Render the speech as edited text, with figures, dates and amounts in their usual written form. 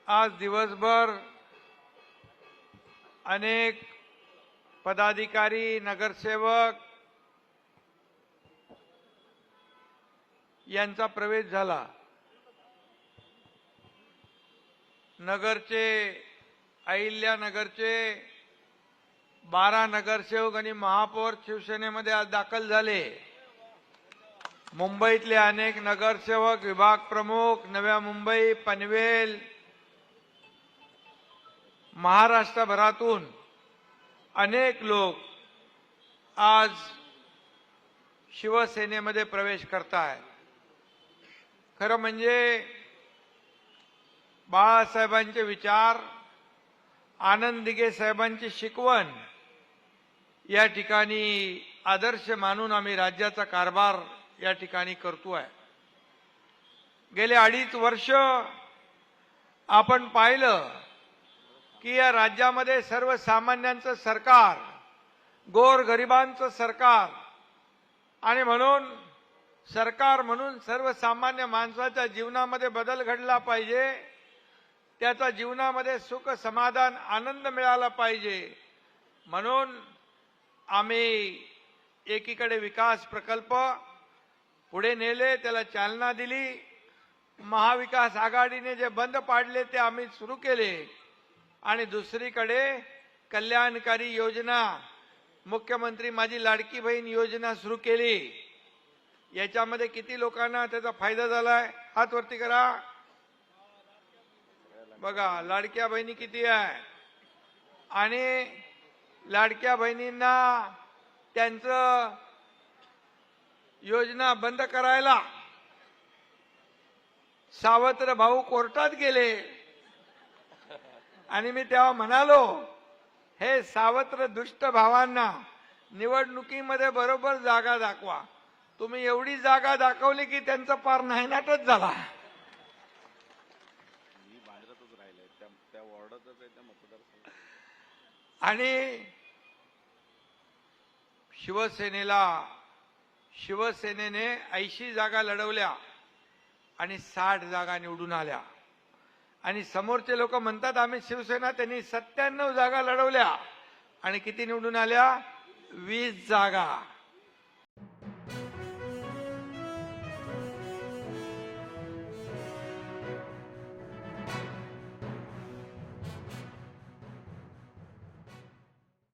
आज दिवसभर अनेक पदाधिकारी, नगरसेवक यांचा प्रवेश झाला। नगरचे, अहिल्यानगरचे 12 नगरसेवक आणि महापौर शिवसेनेमध्ये आज दाखल झाले। मुंबईतले अनेक नगरसेवक, विभाग प्रमुख, नव्या मुंबई, पनवेल, महाराष्ट्रभरातून अनेक लोक आज शिवसेनेमध्ये प्रवेश करतायत। खरं म्हणजे बाळासाहेबांचे विचार, आनंद दिघे साहेबांची शिकवण या ठिकाणी आदर्श मानून आम्ही राज्याचा कारभार या ठिकाणी करतोय। गेले 2.5 वर्ष आपण पाहिलं की या राज्यामध्ये सर्वसामान्यांचं सरकार, गोरगरिबांचं सरकार, आणि म्हणून सरकार म्हणून सर्वसामान्य माणसाच्या जीवनामध्ये बदल घडला पाहिजे, त्याचा जीवनामध्ये सुख, समाधान, आनंद मिळाला पाहिजे, म्हणून आम्ही एकीकडे विकास प्रकल्प पुढे नेले, त्याला चालना दिली। महाविकास आघाडीने जे बंद पाडले ते आम्ही सुरू केले, आणि दुसरीकडे कल्याणकारी योजना, मुख्यमंत्री माझी लाडकी बहीण योजना सुरू केली। याच्यामध्ये किती लोकांना त्याचा फायदा झालाय? हात वरती करा। बघा लाडक्या बहिणी किती आहे, आणि लाडक्या बहिणींना त्यांचं योजना बंद करायला सावत्र भाऊ कोर्टात गेले, आणि मी तेव्हा म्हणालो, हे सावत्र दुष्ट भावांना निवडणुकीमध्ये बरोबर जागा दाखवा। तुम्ही एवढी जागा दाखवली की त्यांचा पार नायनाटच झाला। आणि शिवसेनेने 80 जागा लढवल्या आणि 60 जागा निवडून आल्या, आणि समोरचे लोक म्हणतात आम्ही शिवसेना, त्यांनी 97 जागा लढवल्या आणि किती निवडून आल्या? 20 जागा।